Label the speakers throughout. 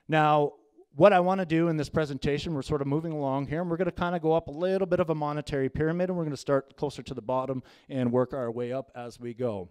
Speaker 1: Now, what I want to do in this presentation, we're sort of moving along here, and we're going to kind of go up a little bit of a monetary pyramid, and we're going to start closer to the bottom and work our way up as we go.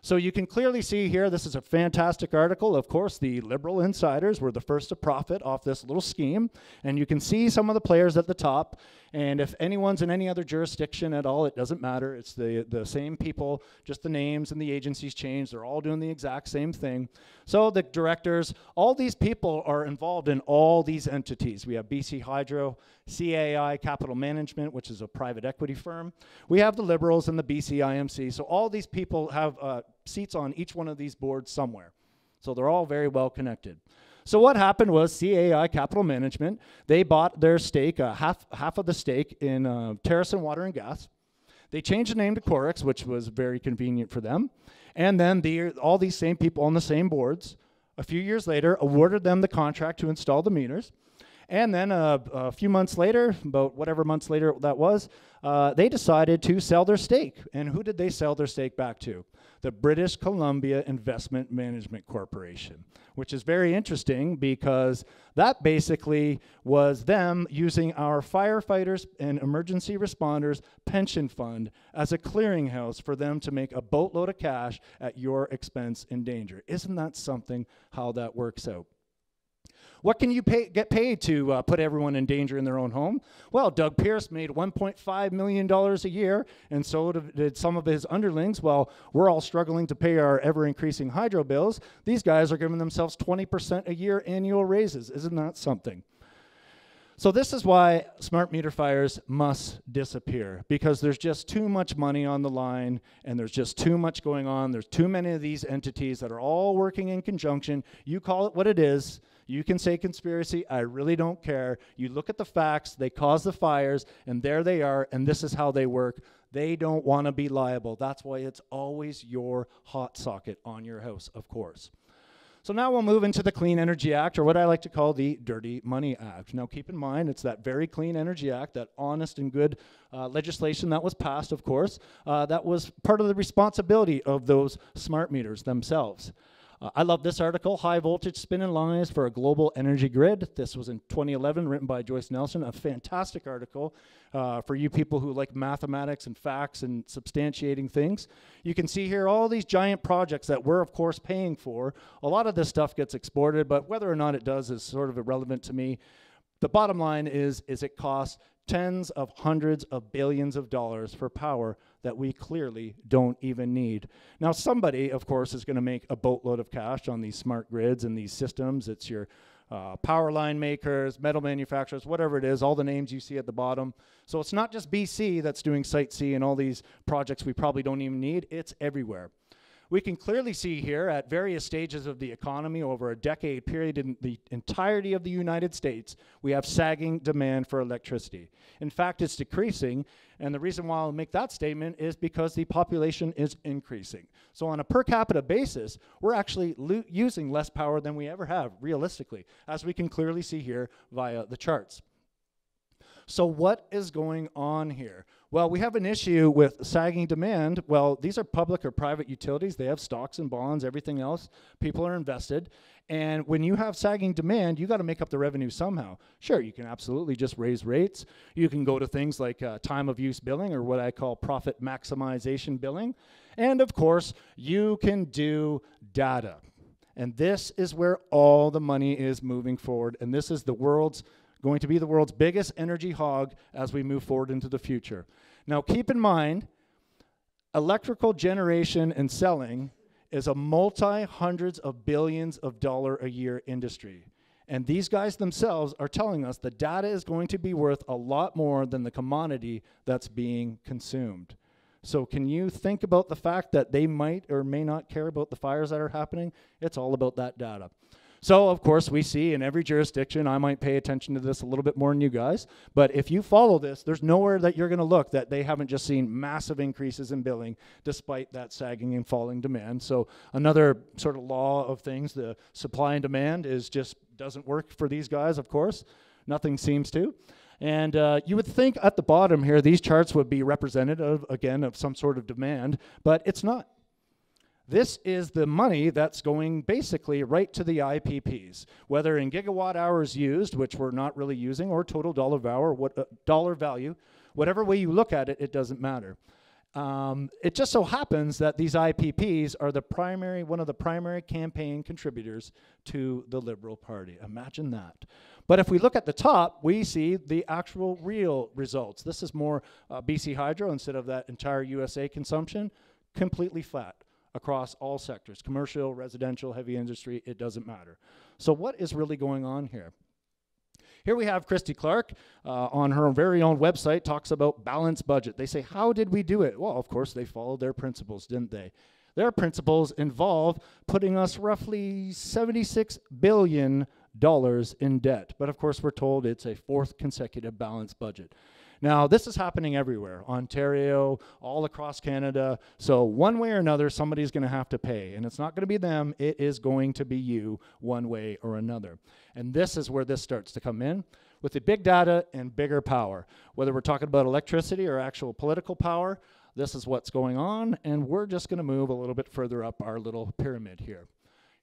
Speaker 1: So you can clearly see here, this is a fantastic article. Of course, the liberal insiders were the first to profit off this little scheme. And you can see some of the players at the top. And if anyone's in any other jurisdiction at all, it doesn't matter. It's the same people, just the names and the agencies change. They're all doing the exact same thing. So the directors, all these people are involved in all these entities. We have BC Hydro, CAI Capital Management, which is a private equity firm. We have the Liberals and the BC IMC. So all these people have seats on each one of these boards somewhere. So they're all very well connected. So what happened was CAI Capital Management, they bought their stake, half of the stake in Terrason Water and Gas. They changed the name to Corix, which was very convenient for them. And then all these same people on the same boards, a few years later, awarded them the contract to install the meters. And then a few months later, about whatever months later that was, they decided to sell their stake. And who did they sell their stake back to? The British Columbia Investment Management Corporation, which is very interesting because that basically was them using our firefighters and emergency responders pension fund as a clearinghouse for them to make a boatload of cash at your expense and danger. Isn't that something how that works out? What can you get paid to put everyone in danger in their own home? Well, Doug Pierce made $1.5 million a year, and so did some of his underlings. While we're all struggling to pay our ever-increasing hydro bills, these guys are giving themselves 20% a year annual raises. Isn't that something? So this is why smart meter fires must disappear, because there's just too much money on the line, and there's just too much going on. There's too many of these entities that are all working in conjunction. You call it what it is. You can say conspiracy. I really don't care. You look at the facts. They cause the fires, and there they are, and this is how they work. They don't want to be liable. That's why it's always your hot socket on your house, of course. So now we'll move into the Clean Energy Act, or what I like to call the Dirty Money Act. Now keep in mind, it's that very Clean Energy Act, that honest and good legislation that was passed, of course, that was part of the responsibility of those smart meters themselves. I love this article, High Voltage Spin and Lies for a Global Energy Grid. This was in 2011, written by Joyce Nelson, a fantastic article for you people who like mathematics and facts and substantiating things. You can see here all these giant projects that we're, of course, paying for. A lot of this stuff gets exported, but whether or not it does is sort of irrelevant to me. The bottom line is it costs tens of hundreds of billions of dollars for power that we clearly don't even need. Now, somebody, of course, is going to make a boatload of cash on these smart grids and these systems. It's your power line makers, metal manufacturers, whatever it is, all the names you see at the bottom. So it's not just BC that's doing Site C and all these projects we probably don't even need. It's everywhere. We can clearly see here at various stages of the economy over a decade period in the entirety of the United States, we have sagging demand for electricity. In fact, it's decreasing, and the reason why I'll make that statement is because the population is increasing. So on a per capita basis, we're actually using less power than we ever have, realistically, as we can clearly see here via the charts. So what is going on here? Well, we have an issue with sagging demand. Well, these are public or private utilities. They have stocks and bonds, everything else. People are invested. And when you have sagging demand, you got to make up the revenue somehow. Sure, you can absolutely just raise rates. You can go to things like time of use billing, or what I call profit maximization billing. And of course, you can do data. And this is where all the money is moving forward. And this is going to be the world's biggest energy hog as we move forward into the future. Now keep in mind, electrical generation and selling is a multi-hundreds of billions of dollars a year industry. And these guys themselves are telling us the data is going to be worth a lot more than the commodity that's being consumed. So can you think about the fact that they might or may not care about the fires that are happening? It's all about that data. So, of course, we see in every jurisdiction, I might pay attention to this a little bit more than you guys, but if you follow this, there's nowhere that you're going to look that they haven't just seen massive increases in billing despite that sagging and falling demand. So another sort of law of things, the supply and demand doesn't work for these guys, of course. Nothing seems to. And you would think at the bottom here, these charts would be representative, again, of some sort of demand, but it's not. This is the money that's going basically right to the IPPs, whether in gigawatt hours used, which we're not really using, or total dollar value, whatever way you look at it, it doesn't matter. It just so happens that these IPPs are one of the primary campaign contributors to the Liberal Party. Imagine that. But if we look at the top, we see the actual real results. This is more BC Hydro instead of that entire USA consumption, completely flat across all sectors, commercial, residential, heavy industry, it doesn't matter. So what is really going on here? Here we have Christy Clark on her very own website, talks about balanced budget. They say, how did we do it? Well, of course, they followed their principles, didn't they? Their principles involve putting us roughly $76 billion in debt. But of course, we're told it's a fourth consecutive balanced budget. Now, this is happening everywhere, Ontario, all across Canada. So one way or another, somebody's going to have to pay. And it's not going to be them. It is going to be you one way or another. And this is where this starts to come in with the big data and bigger power. Whether we're talking about electricity or actual political power, this is what's going on. And we're just going to move a little bit further up our little pyramid here.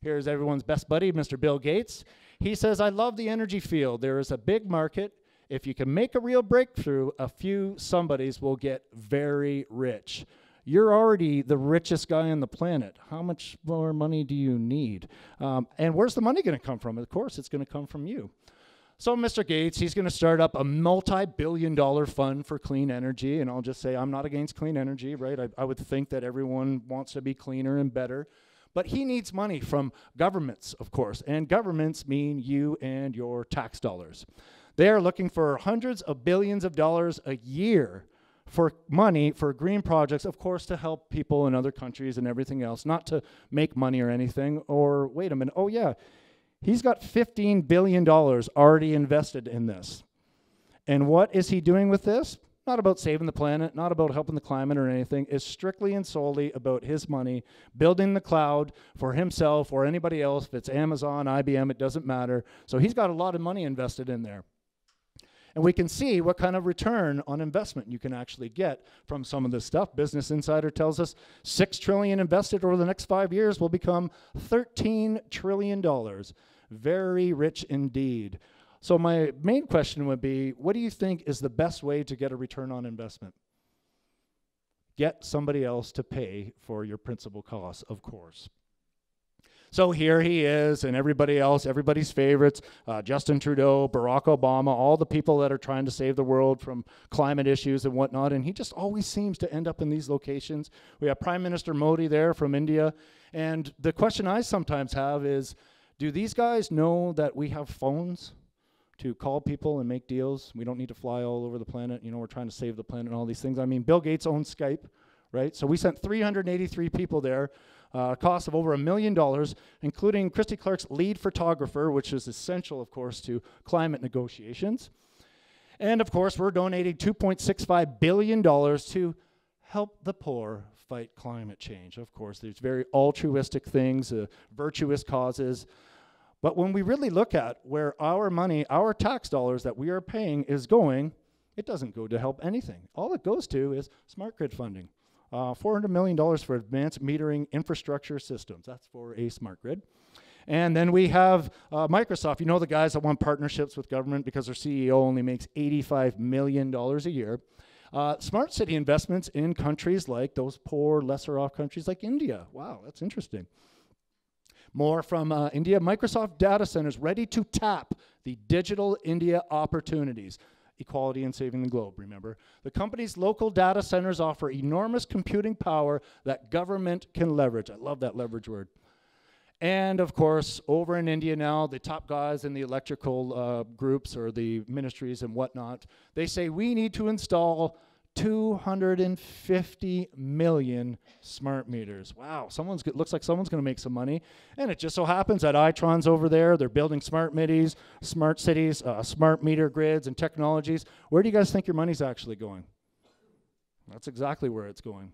Speaker 1: Here's everyone's best buddy, Mr. Bill Gates. He says, I love the energy field. There is a big market. If you can make a real breakthrough, a few somebodies will get very rich. You're already the richest guy on the planet. How much more money do you need? And where's the money going to come from? Of course, it's going to come from you. So Mr. Gates, he's going to start up a multi-billion-dollar fund for clean energy. And I'll just say I'm not against clean energy, right? I would think that everyone wants to be cleaner and better. But he needs money from governments, of course. And governments mean you and your tax dollars. They are looking for hundreds of billions of dollars a year for money for green projects, of course, to help people in other countries and everything else, not to make money or anything. Or wait a minute, oh yeah, he's got $15 billion already invested in this. And what is he doing with this? Not about saving the planet, not about helping the climate or anything. It's strictly and solely about his money, building the cloud for himself or anybody else. If it's Amazon, IBM, it doesn't matter. So he's got a lot of money invested in there. And we can see what kind of return on investment you can actually get from some of this stuff. Business Insider tells us $6 trillion invested over the next 5 years will become $13 trillion. Very rich indeed. So my main question would be, what do you think is the best way to get a return on investment? Get somebody else to pay for your principal costs, of course. So here he is, and everybody else, everybody's favorites, Justin Trudeau, Barack Obama, all the people that are trying to save the world from climate issues and whatnot, and he just always seems to end up in these locations. We have Prime Minister Modi there from India, and the question I sometimes have is, do these guys know that we have phones to call people and make deals? We don't need to fly all over the planet. You know, we're trying to save the planet and all these things. I mean, Bill Gates owns Skype, right? So we sent 383 people there. Cost of over $1 million, including Christy Clark's lead photographer, which is essential, of course, to climate negotiations. And, of course, we're donating $2.65 billion to help the poor fight climate change. Of course, there's very altruistic things, virtuous causes. But when we really look at where our money, our tax dollars that we are paying is going, it doesn't go to help anything. All it goes to is smart grid funding. $400 million for advanced metering infrastructure systems. That's for a smart grid. And then we have Microsoft. You know the guys that want partnerships with government because their CEO only makes $85 million a year. Smart city investments in countries like those poor, lesser off countries like India. Wow, that's interesting. More from India. Microsoft data centers ready to tap the digital India opportunities. Equality and saving the globe, remember. The company's local data centers offer enormous computing power that government can leverage. I love that leverage word. And of course, over in India now, the top guys in the electrical groups or the ministries and whatnot, they say we need to install 250 million smart meters. Wow, looks like someone's going to make some money. And it just so happens that Itron's over there. They're building smart middies, smart cities, smart meter grids and technologies. Where do you guys think your money's actually going? That's exactly where it's going.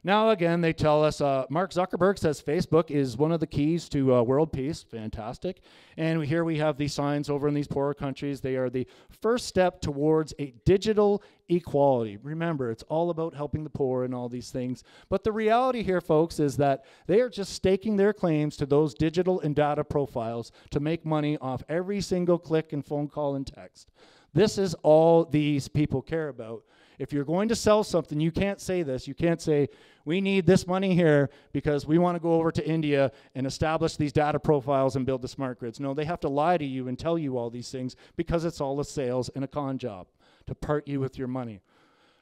Speaker 1: Now, again, they tell us, Mark Zuckerberg says Facebook is one of the keys to world peace. Fantastic. And here we have these signs over in these poorer countries. They are the first step towards a digital equality. Remember, it's all about helping the poor and all these things. But the reality here, folks, is that they are just staking their claims to those digital and data profiles to make money off every single click and phone call and text. This is all these people care about. If you're going to sell something, you can't say this. You can't say, we need this money here because we want to go over to India and establish these data profiles and build the smart grids. No, they have to lie to you and tell you all these things because it's all a sales and a con job to part you with your money.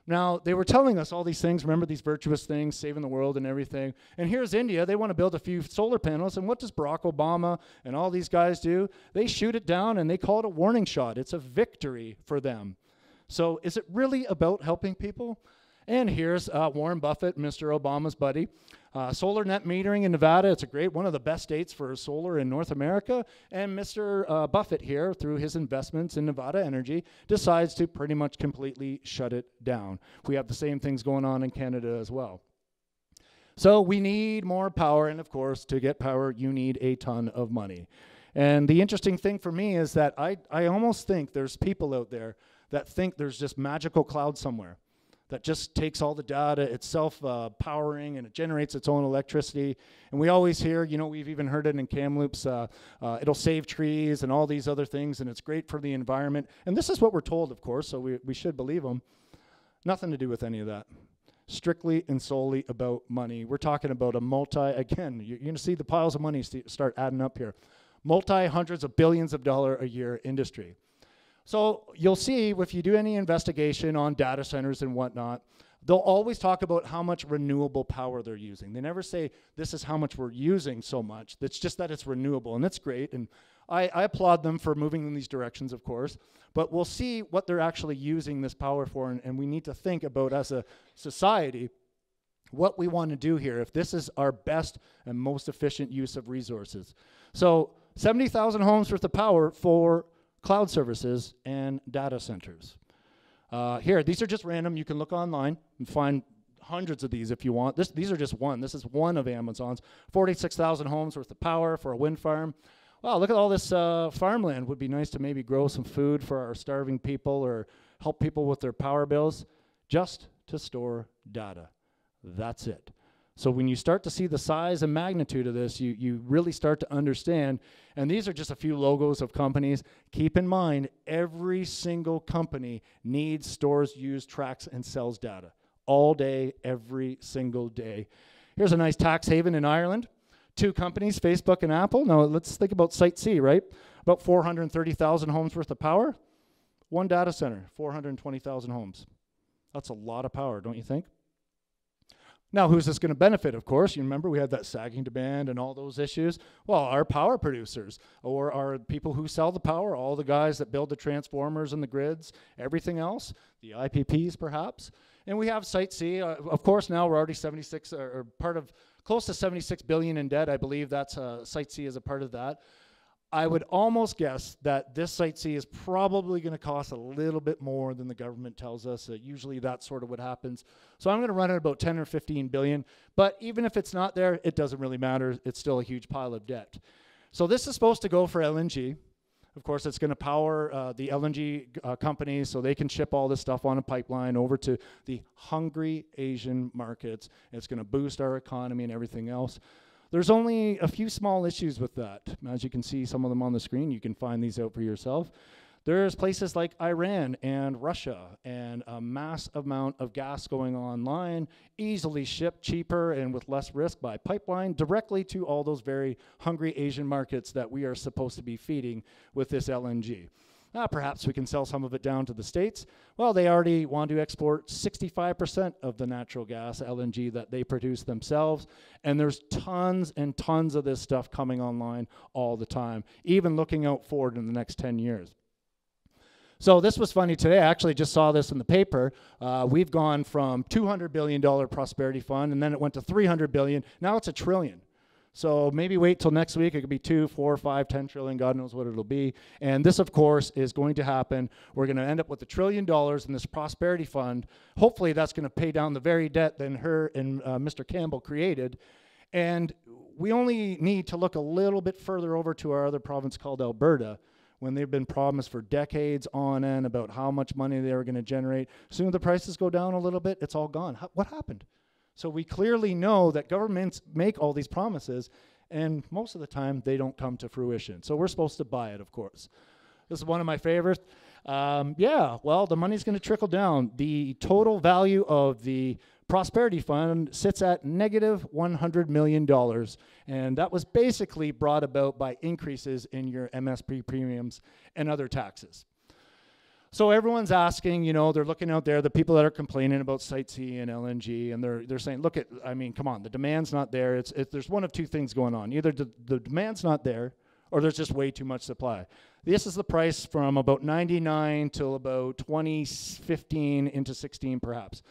Speaker 1: Now, they were telling us all these things, remember these virtuous things, saving the world and everything. And here's India. They want to build a few solar panels. And what does Barack Obama and all these guys do? They shoot it down and they call it a warning shot. It's a victory for them. So is it really about helping people? And here's Warren Buffett, Mr. Obama's buddy. Solar net metering in Nevada, it's a great, one of the best states for solar in North America. And Mr. Buffett here, through his investments in Nevada Energy, decides to pretty much completely shut it down. We have the same things going on in Canada as well. So we need more power, and of course, to get power, you need a ton of money. And the interesting thing for me is that I almost think there's people out there that think there's just magical cloud somewhere that just takes all the data, it's self-powering, and it generates its own electricity. And we always hear, you know, we've even heard it in Kamloops, it'll save trees and all these other things, and it's great for the environment. And this is what we're told, of course, so we should believe them. Nothing to do with any of that. Strictly and solely about money. We're talking about again, you're going to see the piles of money start adding up here. Multi-hundreds of billions of dollars a year industry. So you'll see if you do any investigation on data centers and whatnot, they'll always talk about how much renewable power they're using. They never say this is how much we're using so much. It's just that it's renewable, and that's great. And I applaud them for moving in these directions, of course. But we'll see what they're actually using this power for, and we need to think about as a society what we want to do here if this is our best and most efficient use of resources. So 70,000 homes worth of power for cloud services and data centers. Here, these are just random. You can look online and find hundreds of these if you want. These are just one. This is one of Amazon's. 46,000 homes worth of power for a wind farm. Wow, look at all this farmland. Would be nice to maybe grow some food for our starving people or help people with their power bills, just to store data. That's it. So when you start to see the size and magnitude of this, you really start to understand, and these are just a few logos of companies. Keep in mind, every single company needs, stores, uses, tracks, and sells data all day, every single day. Here's a nice tax haven in Ireland. Two companies, Facebook and Apple. Now let's think about Site C, right? About 430,000 homes worth of power. One data center, 420,000 homes. That's a lot of power, don't you think? Now, who's this going to benefit, of course? You remember we had that sagging demand and all those issues. Well, our power producers, or our people who sell the power, all the guys that build the transformers and the grids, everything else, the IPPs perhaps. And we have Site C. Of course, now we're already 76, or part of close to 76 billion in debt. I believe that's Site C is a part of that. I would almost guess that this Site C is probably going to cost a little bit more than the government tells us. Usually that's sort of what happens. So I'm going to run at about 10 or 15 billion. But even if it's not there, it doesn't really matter. It's still a huge pile of debt. So this is supposed to go for LNG. Of course, it's going to power the LNG companies so they can ship all this stuff on a pipeline over to the hungry Asian markets. It's going to boost our economy and everything else. There's only a few small issues with that. As you can see some of them on the screen, you can find these out for yourself. There's places like Iran and Russia and a mass amount of gas going online, easily shipped cheaper and with less risk by pipeline directly to all those very hungry Asian markets that we are supposed to be feeding with this LNG. Perhaps we can sell some of it down to the States. Well, they already want to export 65% of the natural gas, LNG, that they produce themselves. And there's tons and tons of this stuff coming online all the time, even looking out forward in the next 10 years. So this was funny today. I actually just saw this in the paper. We've gone from $200 billion prosperity fund, and then it went to $300 billion. Now it's $1 trillion. So maybe wait till next week. It could be 2, 4, 5, 10 trillion, God knows what it'll be. And this, of course, is going to happen. We're going to end up with $1 trillion in this prosperity fund. Hopefully that's going to pay down the very debt that her and Mr. Campbell created. And we only need to look a little bit further over to our other province called Alberta, when they've been promised for decades on end about how much money they were going to generate. Soon the prices go down a little bit, it's all gone. What happened? So we clearly know that governments make all these promises, and most of the time they don't come to fruition. So we're supposed to buy it, of course. This is one of my favorites. Yeah, well, the money's going to trickle down. The total value of the Prosperity Fund sits at negative $100 million, and that was basically brought about by increases in your MSP premiums and other taxes. So everyone's asking, you know, they're looking out there, the people that are complaining about Site C and LNG, and they're saying, look at, I mean, come on, the demand's not there. There's one of two things going on. Either the demand's not there, or there's just way too much supply. This is the price from about 99 till about 2015 into 16 perhaps.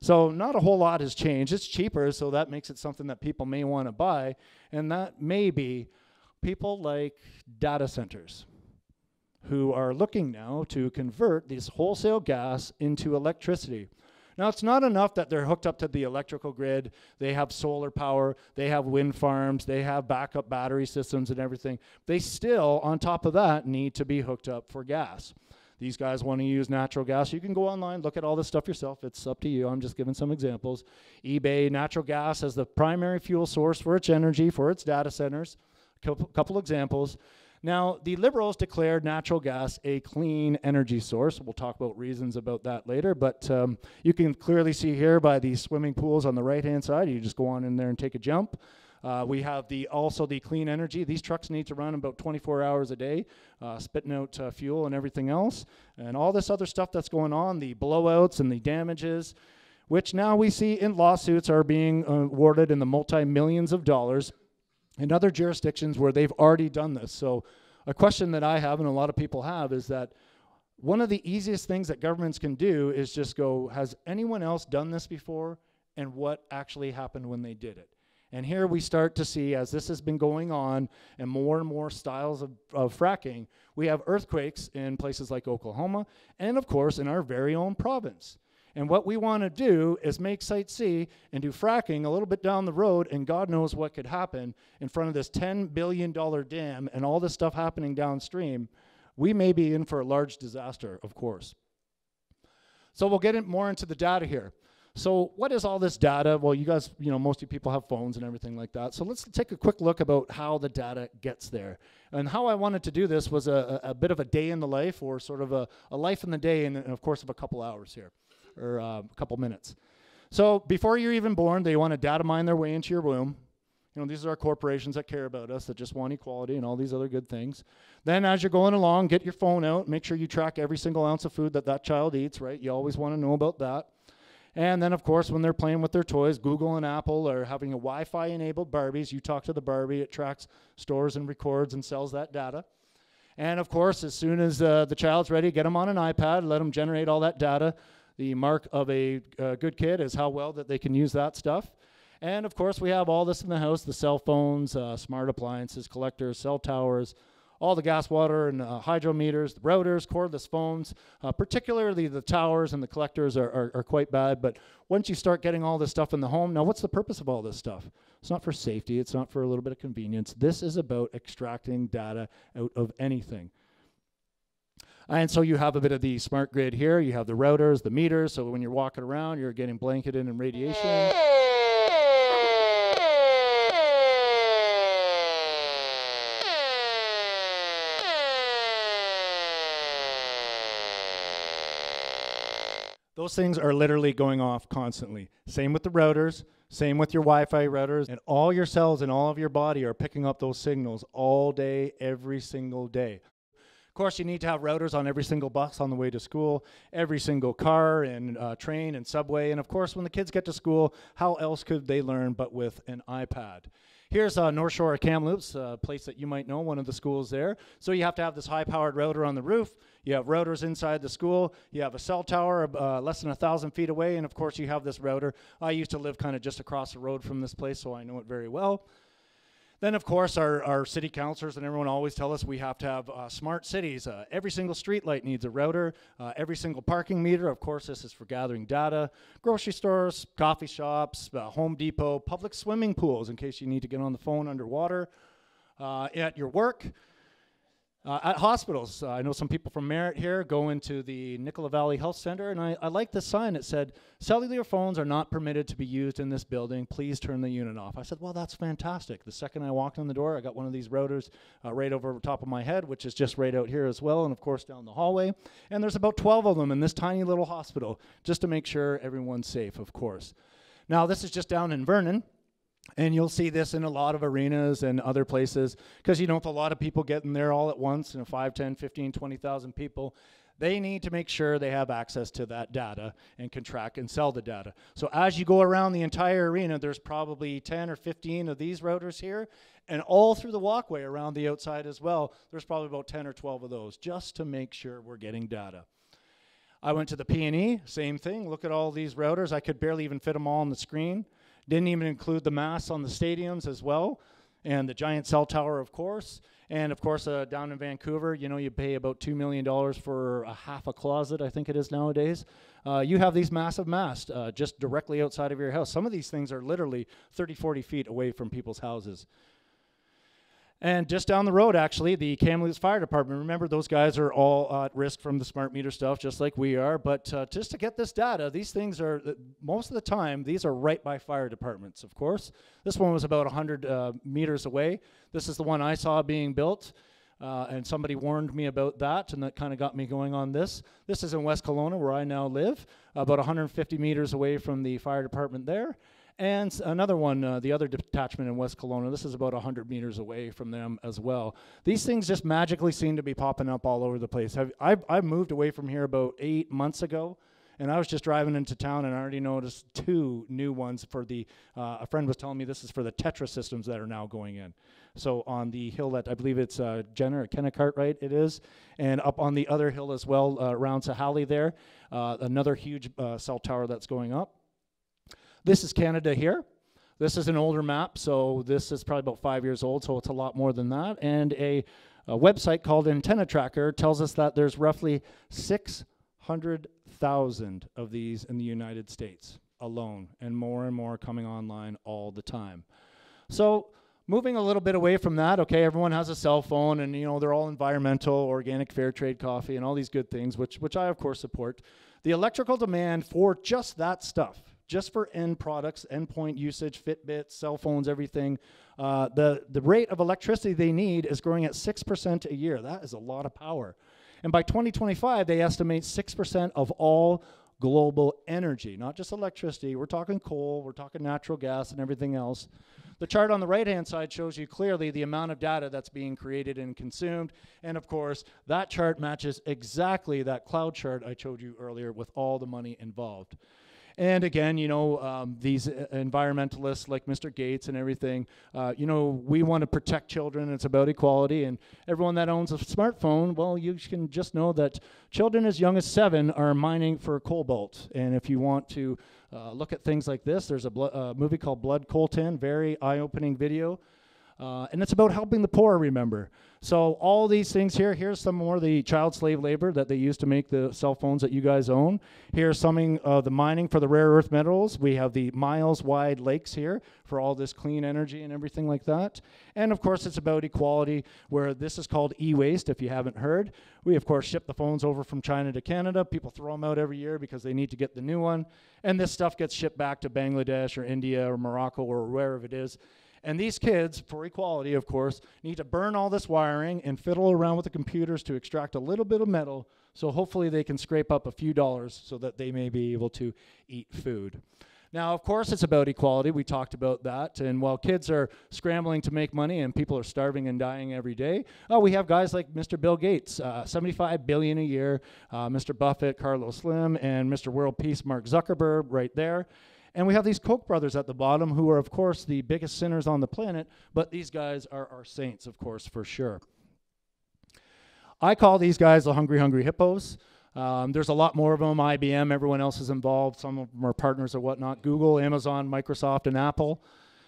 Speaker 1: So not a whole lot has changed. It's cheaper, so that makes it something that people may want to buy, and that may be people like data centers who are looking now to convert this wholesale gas into electricity. Now, it's not enough that they're hooked up to the electrical grid, they have solar power, they have wind farms, they have backup battery systems and everything. They still, on top of that, need to be hooked up for gas. These guys want to use natural gas. You can go online, look at all this stuff yourself. It's up to you. I'm just giving some examples. eBay, natural gas as the primary fuel source for its energy, for its data centers. Couple examples. Now, the Liberals declared natural gas a clean energy source. We'll talk about reasons about that later, but you can clearly see here by these swimming pools on the right-hand side. You just go on in there and take a jump. We have also the clean energy. These trucks need to run about 24 hours a day, spitting out fuel and everything else. And all this other stuff that's going on, the blowouts and the damages, which now we see in lawsuits are being awarded in the multi-millions of dollars in other jurisdictions where they've already done this. So a question that I have and a lot of people have is that one of the easiest things that governments can do is just go, has anyone else done this before, and what actually happened when they did it? And here we start to see, as this has been going on and more styles of fracking, we have earthquakes in places like Oklahoma and, of course, in our very own province. And what we want to do is make Site C and do fracking a little bit down the road, and God knows what could happen in front of this $10 billion dam and all this stuff happening downstream. We may be in for a large disaster, of course. So we'll get more into the data here. So what is all this data? Well, you guys, you know, most of you people have phones and everything like that. So let's take a quick look about how the data gets there. And how I wanted to do this was a bit of a day in the life, or sort of a life in the day, and of course of a couple hours here, or a couple minutes. So before you're even born, they want to data mine their way into your womb. You know, these are our corporations that care about us, that just want equality and all these other good things. Then as you're going along, get your phone out, make sure you track every single ounce of food that that child eats, right? You always want to know about that. And then, of course, when they're playing with their toys, Google and Apple are having a Wi-Fi enabled Barbies. You talk to the Barbie, it tracks, stores and records and sells that data. And of course, as soon as the child's ready, get them on an iPad, let them generate all that data. The mark of a good kid is how well that they can use that stuff. And of course, we have all this in the house, the cell phones, smart appliances, collectors, cell towers, all the gas, water, and hydrometers, the routers, cordless phones. Particularly the towers and the collectors are quite bad. But once you start getting all this stuff in the home, now what's the purpose of all this stuff? It's not for safety. It's not for a little bit of convenience. This is about extracting data out of anything. And so you have a bit of the smart grid here. You have the routers, the meters. So when you're walking around, you're getting blanketed in radiation. Those things are literally going off constantly. Same with the routers, same with your Wi-Fi routers, and all your cells in all of your body are picking up those signals all day, every single day. Of course, you need to have routers on every single bus on the way to school, every single car and train and subway. And of course, when the kids get to school, how else could they learn but with an iPad? Here's North Shore of Kamloops, a place that you might know, one of the schools there. So you have to have this high-powered router on the roof. You have routers inside the school. You have a cell tower less than 1,000 feet away. And of course, you have this router. I used to live kind of just across the road from this place, so I know it very well. Then, of course, our city councilors and everyone always tell us we have to have smart cities. Every single street light needs a router. Every single parking meter, of course, this is for gathering data. Grocery stores, coffee shops, Home Depot, public swimming pools in case you need to get on the phone underwater. At your work. At hospitals, I know some people from Merritt here go into the Nicola Valley Health Center, and I like this sign that said, cellular phones are not permitted to be used in this building. Please turn the unit off. I said, well, that's fantastic. The second I walked in the door, I got one of these routers right over the top of my head, which is just right out here as well, and of course down the hallway. And there's about 12 of them in this tiny little hospital, just to make sure everyone's safe, of course. Now, this is just down in Vernon. And you'll see this in a lot of arenas and other places because, you know, with a lot of people getting there all at once, 5, 10, 15, 20,000 people, they need to make sure they have access to that data and can track and sell the data. So as you go around the entire arena, there's probably 10 or 15 of these routers here, and all through the walkway around the outside as well, there's probably about 10 or 12 of those just to make sure we're getting data. I went to the P&E, same thing. Look at all these routers. I could barely even fit them all on the screen. Didn't even include the masts on the stadiums as well, and the giant cell tower, of course. And, of course, down in Vancouver, you know, you pay about $2 million for a half a closet, I think it is nowadays. You have these massive masts just directly outside of your house. Some of these things are literally 30, 40 feet away from people's houses. And just down the road, actually, the Kamloops Fire Department. Remember, those guys are all at risk from the smart meter stuff, just like we are. But just to get this data, these things are, most of the time, these are right by fire departments, of course. This one was about 100 meters away. This is the one I saw being built. And somebody warned me about that, and that kind of got me going on this. This is in West Kelowna, where I now live, about 150 meters away from the fire department there. And another one, the other detachment in West Kelowna, this is about 100 meters away from them as well. These things just magically seem to be popping up all over the place. I've moved away from here about 8 months ago, and I was just driving into town, and I already noticed 2 new ones for the, a friend was telling me this is for the Tetra systems that are now going in. So on the hill that I believe it's Jenner or Kennecart, right, it is, and up on the other hill as well around Sahali there, another huge cell tower that's going up. This is Canada here. This is an older map, so this is probably about 5 years old, so it's a lot more than that. And a website called Antenna Tracker tells us that there's roughly 600,000 of these in the United States alone, and more coming online all the time. So moving a little bit away from that, okay, everyone has a cell phone, and you know they're all environmental, organic, fair trade coffee, and all these good things, which I of course support. The electrical demand for just that stuff, just for end products, endpoint usage, Fitbits, cell phones, everything, the rate of electricity they need is growing at 6% a year. That is a lot of power. And by 2025, they estimate 6% of all global energy, not just electricity. We're talking coal, we're talking natural gas, and everything else. The chart on the right-hand side shows you clearly the amount of data that's being created and consumed. And of course, that chart matches exactly that cloud chart I showed you earlier with all the money involved. And again, you know, these environmentalists like Mr. Gates and everything, you know, we want to protect children. It's about equality. And everyone that owns a smartphone, well, you can just know that children as young as 7 are mining for cobalt. And if you want to look at things like this, there's a movie called Blood Coltan, very eye-opening video. And it's about helping the poor, remember. So all these things here, here's some more of the child slave labor that they use to make the cell phones that you guys own. Here's some of the mining for the rare earth metals. We have the miles-wide lakes here for all this clean energy and everything like that. And of course, it's about equality, where this is called e-waste, if you haven't heard. We, of course, ship the phones over from China to Canada. People throw them out every year because they need to get the new one. And this stuff gets shipped back to Bangladesh or India or Morocco or wherever it is. And these kids, for equality, of course, need to burn all this wiring and fiddle around with the computers to extract a little bit of metal, so hopefully they can scrape up a few dollars so that they may be able to eat food. Now, of course, it's about equality. We talked about that. And while kids are scrambling to make money and people are starving and dying every day, we have guys like Mr. Bill Gates, $75 billion a year, Mr. Buffett, Carlos Slim, and Mr. World Peace, Mark Zuckerberg, right there. And we have these Koch brothers at the bottom who are, of course, the biggest sinners on the planet, but these guys are our saints, of course, for sure. I call these guys the hungry, hungry hippos. There's a lot more of them. IBM, everyone else is involved. Some of them are partners or whatnot. Google, Amazon, Microsoft, and Apple.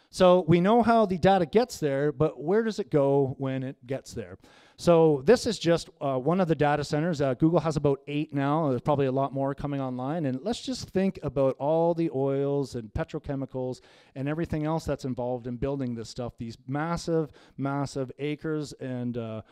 Speaker 1: So we know how the data gets there, but where does it go when it gets there? So this is just one of the data centers. Google has about 8 now. There's probably a lot more coming online. And let's just think about all the oils and petrochemicals and everything else that's involved in building this stuff, these massive, massive acres and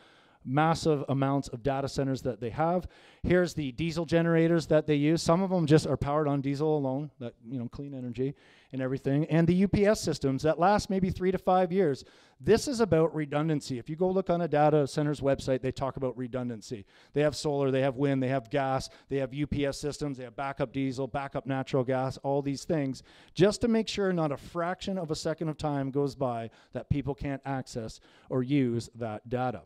Speaker 1: massive amounts of data centers that they have. Here's the diesel generators that they use. Some of them just are powered on diesel alone, that, you know, clean energy and everything. And the UPS systems that last maybe 3 to 5 years. This is about redundancy. If you go look on a data center's website, they talk about redundancy. They have solar, they have wind, they have gas, they have UPS systems, they have backup diesel, backup natural gas, all these things, just to make sure not a fraction of a second of time goes by that people can't access or use that data.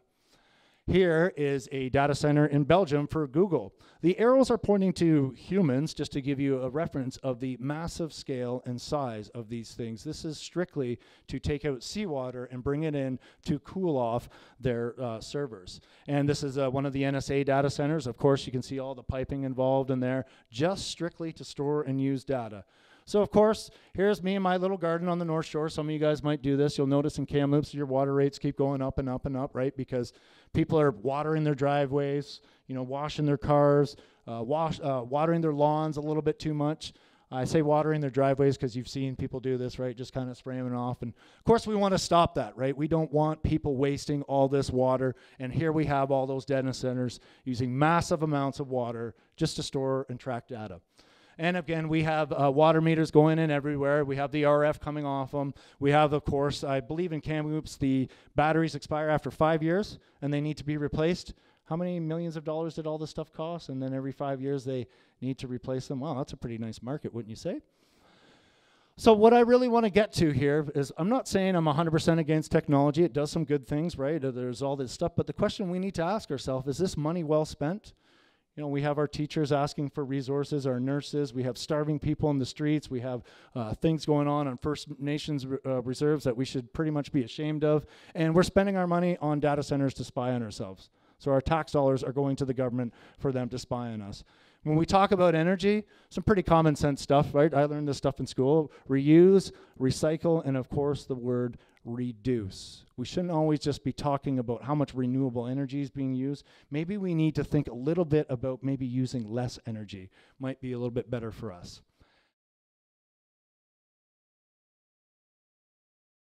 Speaker 1: Here is a data center in Belgium for Google. The arrows are pointing to humans, just to give you a reference of the massive scale and size of these things. This is strictly to take out seawater and bring it in to cool off their servers. And this is one of the NSA data centers. Of course, you can see all the piping involved in there, just strictly to store and use data. So of course, here's me in my little garden on the North Shore. Some of you guys might do this. You'll notice in Kamloops, your water rates keep going up and up and up, right? Because people are watering their driveways, you know, washing their cars, watering their lawns a little bit too much. I say watering their driveways because you've seen people do this, right? Just kind of spraying it off. And of course, we want to stop that, right? We don't want people wasting all this water. And here we have all those data centers using massive amounts of water just to store and track data. And again, we have water meters going in everywhere. We have the RF coming off them. We have, of course, I believe in Kamloops, the batteries expire after 5 years and they need to be replaced. How many millions of dollars did all this stuff cost? And then every 5 years they need to replace them. Wow, that's a pretty nice market, wouldn't you say? So what I really want to get to here is I'm not saying I'm 100% against technology. It does some good things, right? There's all this stuff. But the question we need to ask ourselves, is this money well spent? You know, we have our teachers asking for resources, our nurses, we have starving people in the streets, we have things going on First Nations reserves that we should pretty much be ashamed of, and we're spending our money on data centers to spy on ourselves. So our tax dollars are going to the government for them to spy on us. When we talk about energy, some pretty common sense stuff, right? I learned this stuff in school. Reuse, recycle, and of course the word reduce. We shouldn't always just be talking about how much renewable energy is being used. Maybe we need to think a little bit about maybe using less energy. Might be a little bit better for us.